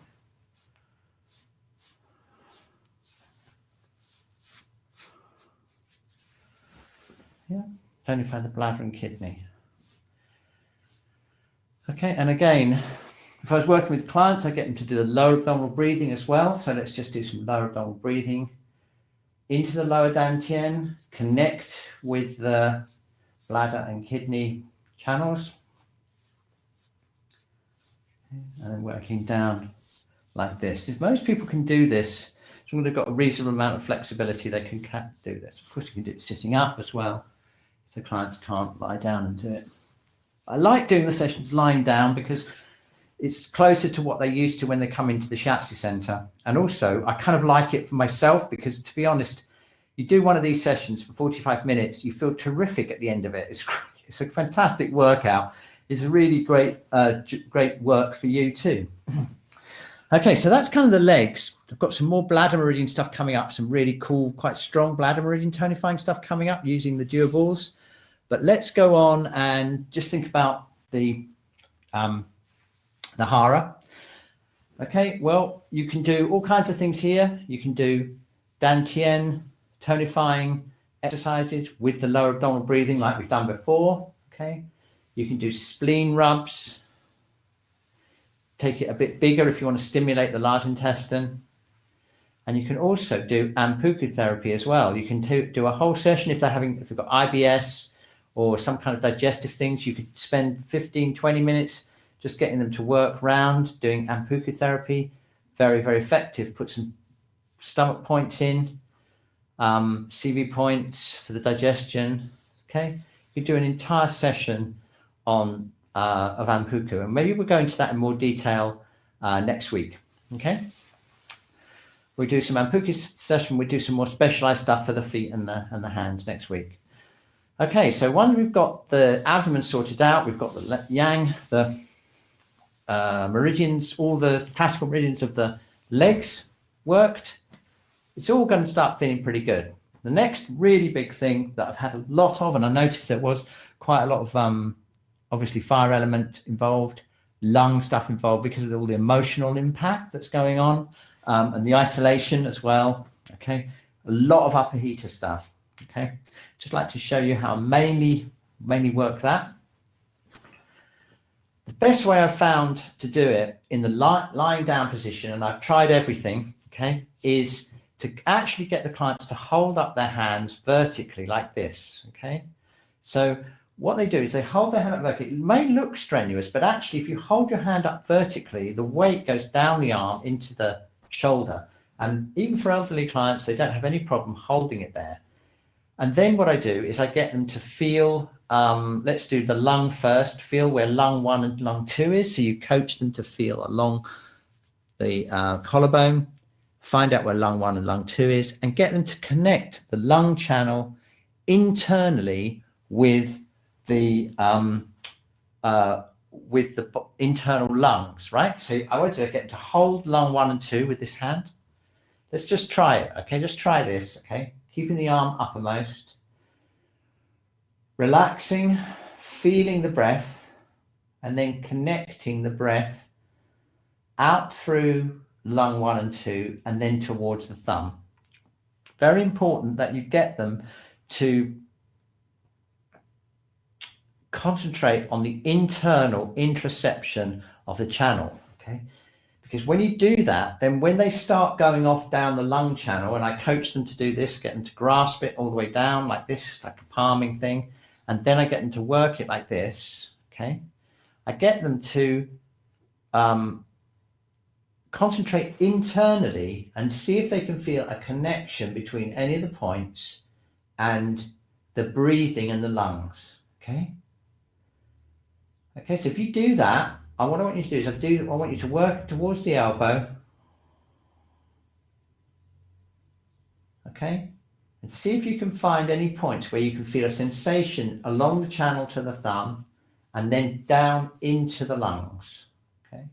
Speaker 1: Yeah, tonify the bladder and kidney. Okay, and again, if I was working with clients, I get them to do the lower abdominal breathing as well. So let's just do some lower abdominal breathing. Into the lower dantian, connect with the bladder and kidney channels. And then working down like this. If most people can do this, so they've got a reasonable amount of flexibility, they can do this. Of course, you can do it sitting up as well, if the clients can't lie down and do it. I like doing the sessions lying down because it's closer to what they're used to when they come into the Shiatsu center. And also, I kind of like it for myself because, to be honest, You do one of these sessions for 45 minutes, you feel terrific at the end of it. It's a fantastic workout. It's a really great work for you too. Okay, so that's kind of the legs. I've got some more bladder meridian stuff coming up, some really cool, quite strong bladder meridian tonifying stuff coming up using the duoballs. But let's go on and just think about the Hara. Okay, well, you can do all kinds of things here. You can do Dantian tonifying exercises with the lower abdominal breathing like we've done before. Okay, you can do spleen rubs. Take it a bit bigger if you want to stimulate the large intestine. And you can also do Ampuku therapy as well. You can do a whole session if they've got IBS or some kind of digestive things. You could spend 15, 20 minutes just getting them to work round doing Ampuku therapy. Very, very effective. Put some stomach points in, CV points for the digestion. Okay, you do an entire session on of Ampuku, and maybe we'll go into that in more detail next week. Okay, we do some Ampuku session. We do some more specialized stuff for the feet and the hands next week. Okay, so once we've got the abdomen sorted out, we've got the yang, the meridians, all the classical meridians of the legs worked. It's all going to start feeling pretty good. The next really big thing that I've had a lot of, and I noticed there was quite a lot of obviously fire element involved, lung stuff involved because of all the emotional impact that's going on, and the isolation as well. Okay, a lot of upper heater stuff. Okay, just like to show you how mainly work that. The best way I've found to do it in the lying down position, and I've tried everything, okay, is to actually get the clients to hold up their hands vertically like this, okay? So what they do is they hold their hand up vertically. It may look strenuous, but actually if you hold your hand up vertically, the weight goes down the arm into the shoulder. And even for elderly clients, they don't have any problem holding it there. And then what I do is I get them to feel, let's do the lung first, feel where lung 1 and lung 2 is. So you coach them to feel along the collarbone, find out where lung 1 and lung 2 is, and get them to connect the lung channel internally with the internal lungs, right? So I want to get them to hold lung 1 and 2 with this hand. Let's just try it, okay? Just try this, okay? Keeping the arm uppermost, relaxing, feeling the breath, and then connecting the breath out through lung 1 and 2, and then towards the thumb. Very important that you get them to concentrate on the internal introception of the channel, okay? Because when you do that, then when they start going off down the lung channel, and I coach them to do this, get them to grasp it all the way down like this, like a palming thing, and then I get them to work it like this, okay? I get them to concentrate internally and see if they can feel a connection between any of the points and the breathing and the lungs, okay? Okay, so if you do that, what I want you to do is I want you to work towards the elbow, okay? And see if you can find any points where you can feel a sensation along the channel to the thumb and then down into the lungs, okay?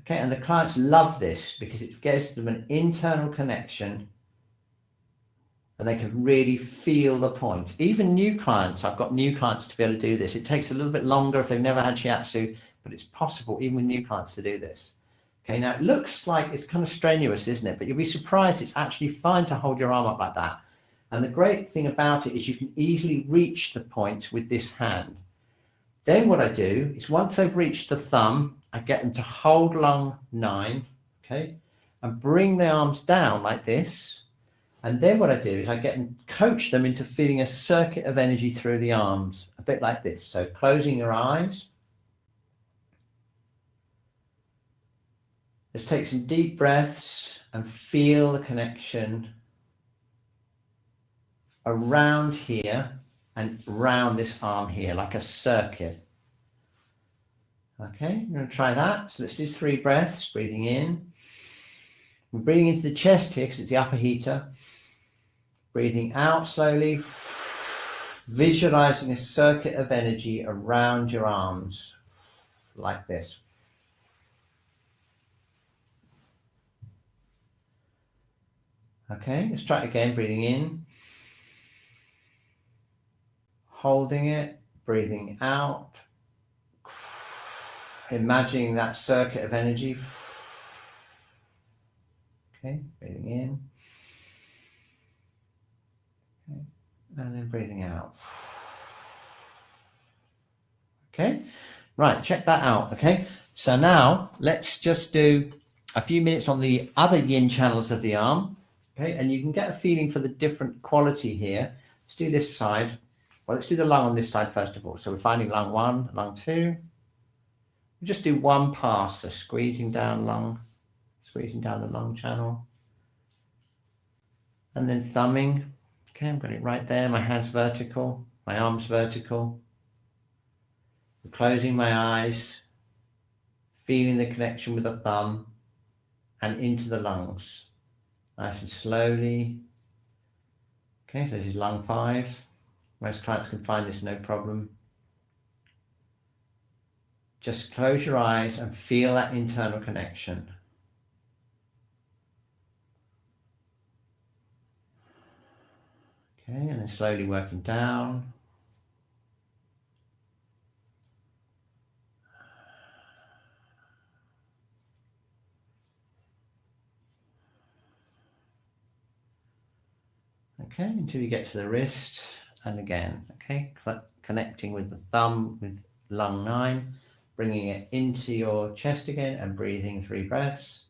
Speaker 1: Okay, and the clients love this because it gives them an internal connection and they can really feel the point. Even new clients, I've got new clients to be able to do this. It takes a little bit longer if they've never had Shiatsu, but it's possible even with new clients to do this. Okay, now it looks like it's kind of strenuous, isn't it? But you'll be surprised it's actually fine to hold your arm up like that. And the great thing about it is you can easily reach the point with this hand. Then what I do is once they've reached the thumb, I get them to hold lung 9, okay, and bring the arms down like this. And then what I do is I coach them into feeling a circuit of energy through the arms, a bit like this. So closing your eyes. Let's take some deep breaths and feel the connection around here and around this arm here, like a circuit. Okay, I'm going to try that. So let's do 3 breaths, breathing in. We're breathing into the chest here because it's the upper heater. Breathing out slowly, visualizing a circuit of energy around your arms, like this. Okay, let's try it again, breathing in. Holding it, breathing out. Imagining that circuit of energy. Okay, breathing in. Okay, and then breathing out. Okay, right, check that out. Okay, so now let's just do a few minutes on the other yin channels of the arm. Okay, and you can get a feeling for the different quality here. Let's do this side. Well, let's do the lung on this side first of all. So we're finding lung 1, lung 2. We just do 1 pass, so squeezing down the lung channel. And then thumbing. Okay, I've got it right there. My hand's vertical, my arm's vertical. I'm closing my eyes, feeling the connection with the thumb and into the lungs. Nice and slowly. Okay, so this is lung 5. Most clients can find this no problem. Just close your eyes and feel that internal connection. Okay, and then slowly working down. Okay, until you get to the wrist, and again, okay, connecting with the thumb with lung 9, bringing it into your chest again and breathing 3 breaths.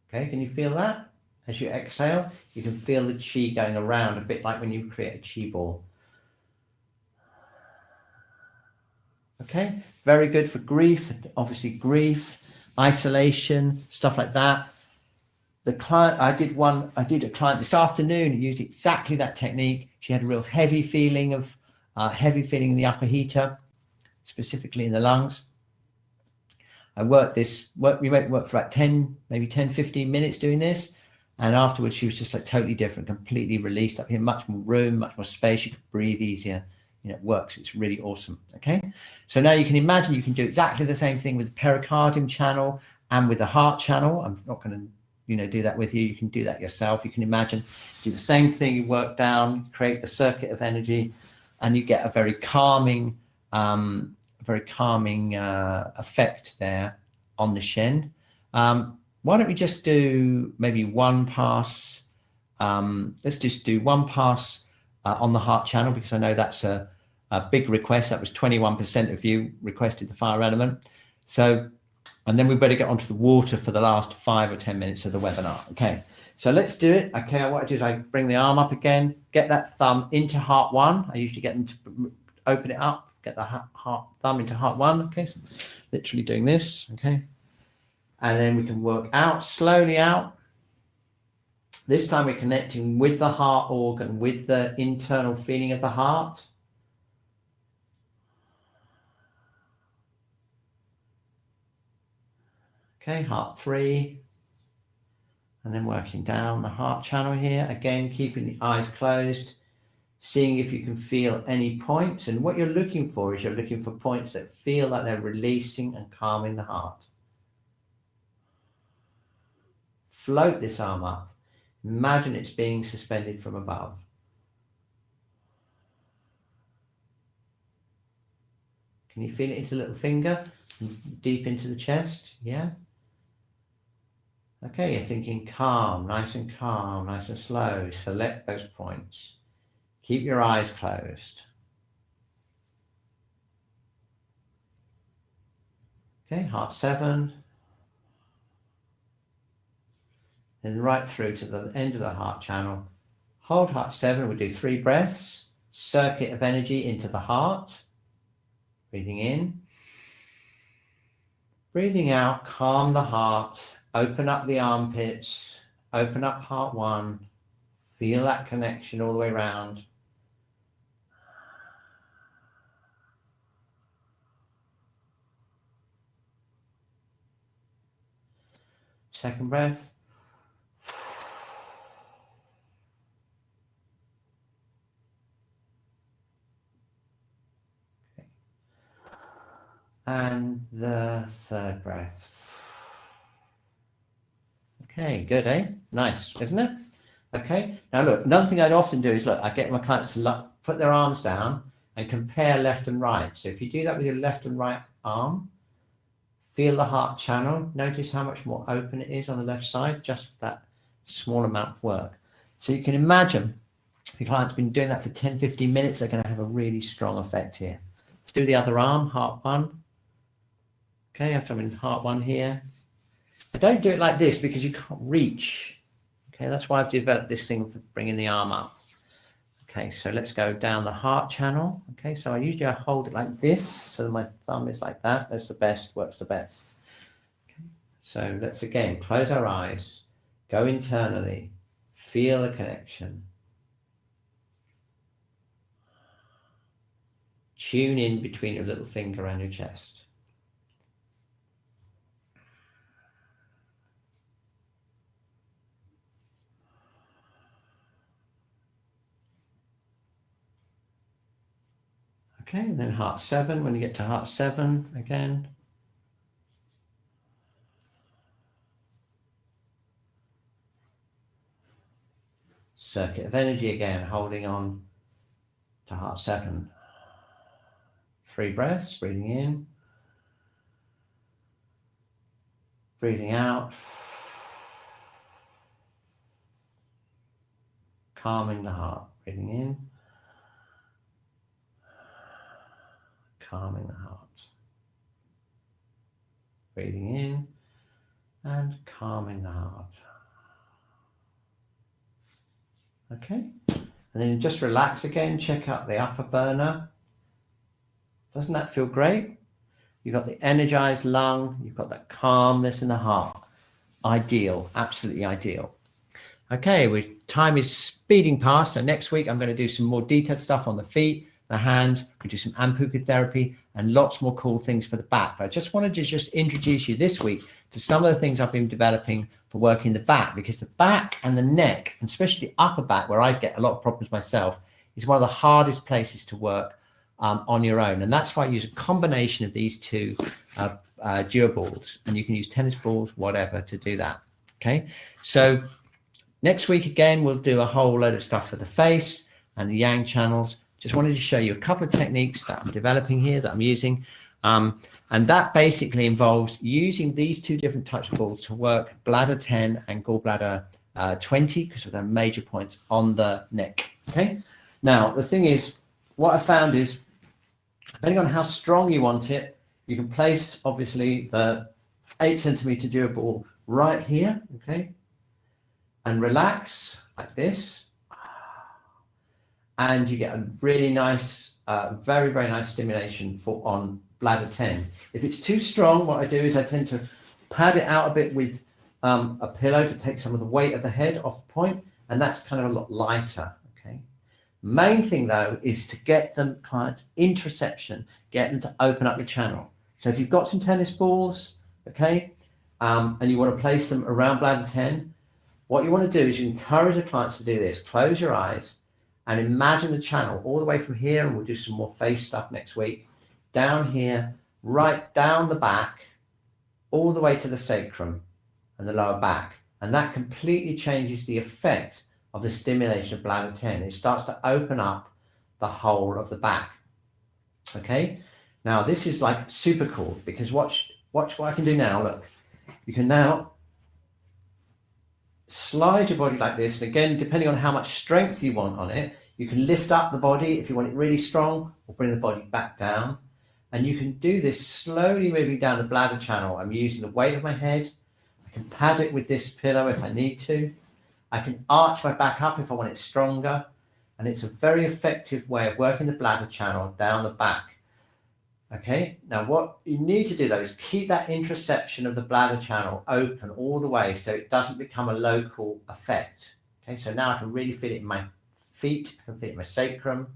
Speaker 1: Okay, can you feel that? As you exhale, you can feel the chi going around, a bit like when you create a chi ball. Okay, very good for grief, obviously grief, isolation, stuff like that. The client, I did a client this afternoon who used exactly that technique. She had a real heavy feeling in the upper heater, specifically in the lungs. We worked for like 10, maybe 10, 15 minutes doing this. And afterwards, she was just like totally different, completely released up here, much more room, much more space. You could breathe easier. It works. It's really awesome. Okay. So now you can imagine you can do exactly the same thing with the pericardium channel and with the heart channel. I'm not going to, do that with you. You can do that yourself. You can imagine, do the same thing. You work down, create the circuit of energy, and you get a very calming, effect there on the Shen. Why don't we just do maybe 1 pass? Let's just do 1 pass on the heart channel, because I know that's a big request. That was 21% of you requested the fire element. So, and then we better get onto the water for the last 5 or 10 minutes of the webinar. Okay, so let's do it. Okay, what I do is I bring the arm up again, get that thumb into heart 1. I usually get them to open it up, get the thumb into heart 1. Okay, so literally doing this. Okay, and then we can work out, slowly out. This time we're connecting with the heart organ, with the internal feeling of the heart. Okay, heart 3. And then working down the heart channel here. Again, keeping the eyes closed, seeing if you can feel any points. And what you're looking for is you're looking for points that feel like they're releasing and calming the heart. Float this arm up. Imagine it's being suspended from above. Can you feel it into the little finger, deep into the chest? Yeah? Okay, you're thinking calm, nice and slow. Select those points. Keep your eyes closed. Okay, heart 7. Then right through to the end of the heart channel. Hold heart 7. We'll do 3 breaths. Circuit of energy into the heart. Breathing in. Breathing out, calm the heart, open up the armpits, open up heart one, feel that connection all the way around. Second breath. Okay. And the third breath. Okay, good, eh? Nice, isn't it? Okay, now look, another thing I'd often do is, look, I get my clients to put their arms down and compare left and right. So if you do that with your left and right arm, feel the heart channel. Notice how much more open it is on the left side, just that small amount of work. So you can imagine if your client's been doing that for 10, 15 minutes, they're going to have a really strong effect here. Let's do the other arm, heart one. Okay, I'm in heart one here. I don't do it like this because you can't reach. Okay, that's why I've developed this thing for bringing the arm up. Okay, so let's go down the heart channel. Okay, so I hold it like this, so my thumb is like that. That's the best, works the best. Okay, so let's again close our eyes, go internally, feel the connection. Tune in between your little finger and your chest. Okay, and then heart 7, when you get to heart 7 again. Circuit of energy again, holding on to heart 7. 3 breaths, breathing in, breathing out, calming the heart, breathing in, calming the heart, breathing in and calming the heart. Okay, and then just relax again, check out the upper burner. Doesn't that feel great? You've got the energized lung, you've got that calmness in the heart. Ideal, absolutely ideal. Okay, time is speeding past, so next week I'm going to do some more detailed stuff on the feet, the hands, we do some Ampuka therapy and lots more cool things for the back. But I just wanted to just introduce you this week to some of the things I've been developing for working the back, because the back and the neck, and especially the upper back, where I get a lot of problems myself, is one of the hardest places to work on your own. And that's why I use a combination of these two duo balls, and you can use tennis balls, whatever, to do that. Okay, so next week again, we'll do a whole load of stuff for the face and the yang channels. Just wanted to show you a couple of techniques that I'm developing here that I'm using. And that basically involves using these two different types of balls to work bladder 10 and gallbladder 20, because they're major points on the neck. Okay. Now, the thing is, what I found is, depending on how strong you want it, you can place, obviously, the 8 centimeter duo ball right here. Okay. And relax like this, and you get a really nice, very, very nice stimulation on bladder 10. If it's too strong, what I do is I tend to pad it out a bit with a pillow to take some of the weight of the head off the point, and that's kind of a lot lighter. Okay. Main thing though is to get the clients interoception, get them to open up the channel. So if you've got some tennis balls, okay, and you want to place them around bladder 10, what you want to do is you encourage the clients to do this. Close your eyes and imagine the channel all the way from here, and we'll do some more face stuff next week, down here, right down the back, all the way to the sacrum and the lower back. And that completely changes the effect of the stimulation of bladder 10. It starts to open up the whole of the back. Okay, now this is like super cool, because watch what I can do now. Look, you can now slide your body like this, and again, depending on how much strength you want on it, you can lift up the body if you want it really strong, or bring the body back down. And you can do this slowly moving down the bladder channel. I'm using the weight of my head. I can pad it with this pillow if I need to. I can arch my back up if I want it stronger. And it's a very effective way of working the bladder channel down the back. Okay, now what you need to do though is keep that intrasection of the bladder channel open all the way so it doesn't become a local effect. Okay, so now I can really feel it in my feet, I can feel it in my sacrum,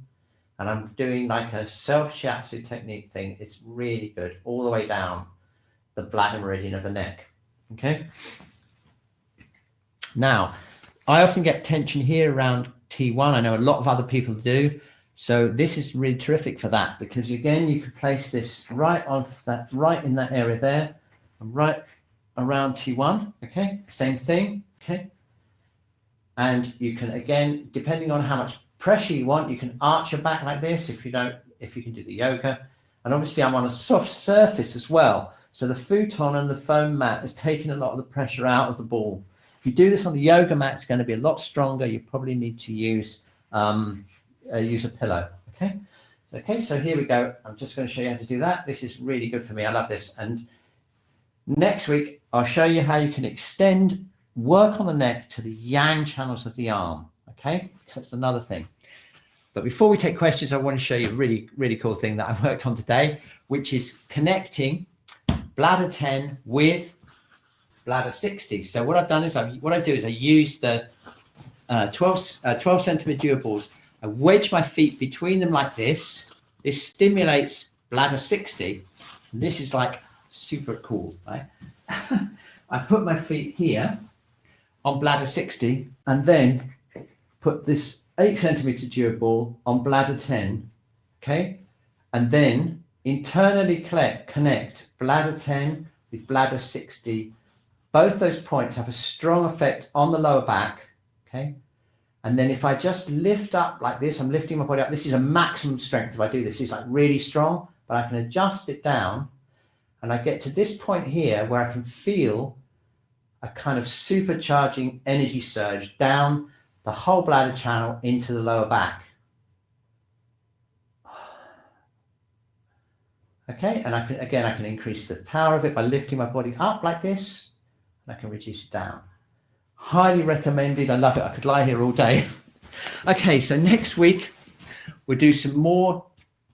Speaker 1: and I'm doing like a self shiatsu technique thing. It's really good all the way down the bladder meridian of the neck. Okay, now I often get tension here around T1. I know a lot of other people do. So this is really terrific for that, because again, you could place this right in that area there, and right around T1. Okay, same thing. Okay, and you can, again, depending on how much pressure you want, you can arch your back like this if you can do the yoga. And obviously I'm on a soft surface as well, so the futon and the foam mat is taking a lot of the pressure out of the ball. If you do this on the yoga mat, it's going to be a lot stronger. You probably need to use a pillow. Okay, so here we go. I'm just going to show you how to do that. This is really good for me. I love this. And next week I'll show you how you can work on the neck to the yang channels of the arm. Okay, so that's another thing. But before we take questions, I want to show you a really cool thing that I worked on today, which is connecting bladder 10 with bladder 60. So what I've done is I use the 12 centimeter dual balls. I wedge my feet between them like this. This stimulates bladder 60. This is like super cool, right? I put my feet here on bladder 60 and then put this 8 centimeter dual ball on bladder 10. Okay, and then internally connect bladder 10 with bladder 60. Both those points have a strong effect on the lower back. Okay. And then if I just lift up like this, I'm lifting my body up. This is a maximum strength. If I do this, it's like really strong, but I can adjust it down. And I get to this point here where I can feel a kind of supercharging energy surge down the whole bladder channel into the lower back. Okay, and I can increase the power of it by lifting my body up like this, and I can reduce it down. Highly recommended. I love it. I could lie here all day. Okay, so next week we'll do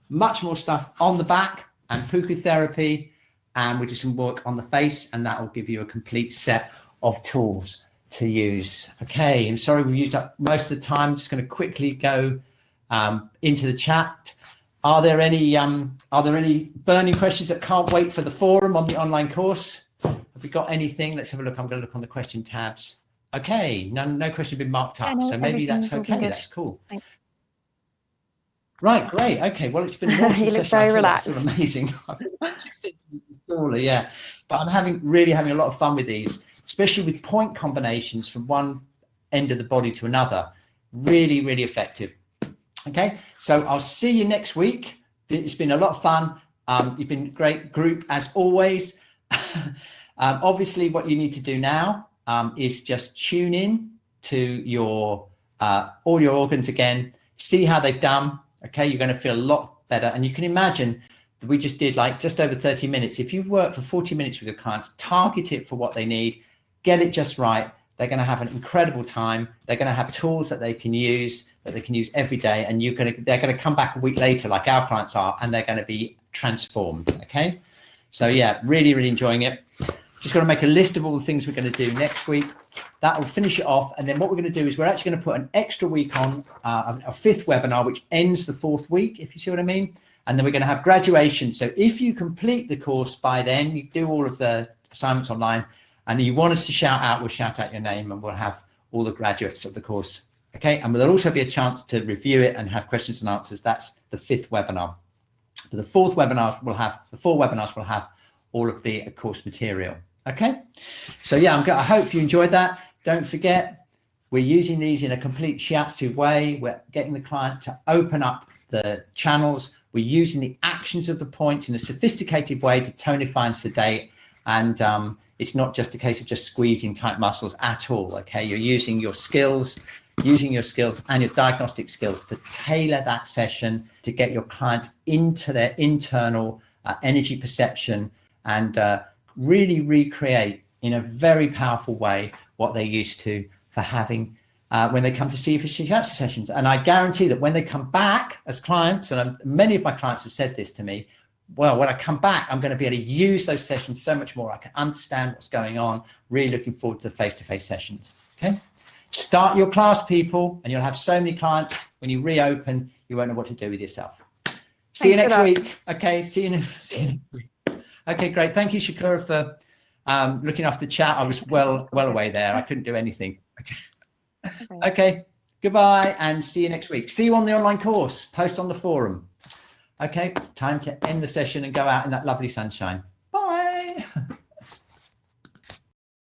Speaker 1: much more stuff on the back and puku therapy, and we'll do some work on the face, and that will give you a complete set of tools to use. Okay, I'm sorry we've used up most of the time. I'm just going to quickly go into the chat. Are there any burning questions that can't wait for the forum on the online course? Have we got anything? Let's have a look. I'm going to look on the question tabs. Okay, no question been marked up, so maybe that's okay. That's cool. Thanks. Right, great. Okay, well, it's been an awesome
Speaker 2: you
Speaker 1: session.
Speaker 2: Look very relaxed.
Speaker 1: I feel amazing. Yeah, but I'm really having a lot of fun with these, especially with point combinations from one end of the body to another. Really effective. Okay, so I'll see you next week. It's been a lot of fun. You've been a great group as always. Obviously, what you need to do now is just tune in to all your organs again, see how they've done. Okay, you're going to feel a lot better. And you can imagine that we just did like just over 30 minutes. If you work for 40 minutes with your clients, target it for what they need, get it just right. They're going to have an incredible time. They're going to have tools that they can use every day. And they're going to come back a week later, like our clients are, and they're going to be transformed. Okay. So yeah, really enjoying it. Just going to make a list of all the things we're going to do next week. That will finish it off. And then what we're going to do is we're actually going to put an extra week on a fifth webinar, which ends the fourth week, if you see what I mean. And then we're going to have graduation. So if you complete the course by then, you do all of the assignments online, and you want us to shout out, we'll shout out your name, and we'll have all the graduates of the course. Okay. And there'll also be a chance to review it and have questions and answers. That's the fifth webinar. The four webinars will have all of the course material. Okay, so yeah, I hope you enjoyed that. Don't forget, we're using these in a complete shiatsu way. We're getting the client to open up the channels. We're using the actions of the points in a sophisticated way to tonify and sedate. And it's not just a case of just squeezing tight muscles at all. Okay, you're using your skills and your diagnostic skills to tailor that session to get your clients into their internal energy perception and really recreate in a very powerful way what they're used to for having when they come to see you for shiatsu sessions. And I guarantee that when they come back as clients, and many of my clients have said this to me, well, when I come back, I'm going to be able to use those sessions so much more. I can understand what's going on. Really looking forward to the face-to-face sessions. Okay. Start your class, people, and you'll have so many clients. When you reopen, you won't know what to do with yourself. See you next week. Okay. See you next week. Okay, great. Thank you, Shakura, for looking after the chat. I was well away there. I couldn't do anything. Okay. Goodbye, and see you next week. See you on the online course. Post on the forum. Okay, time to end the session and go out in that lovely sunshine. Bye.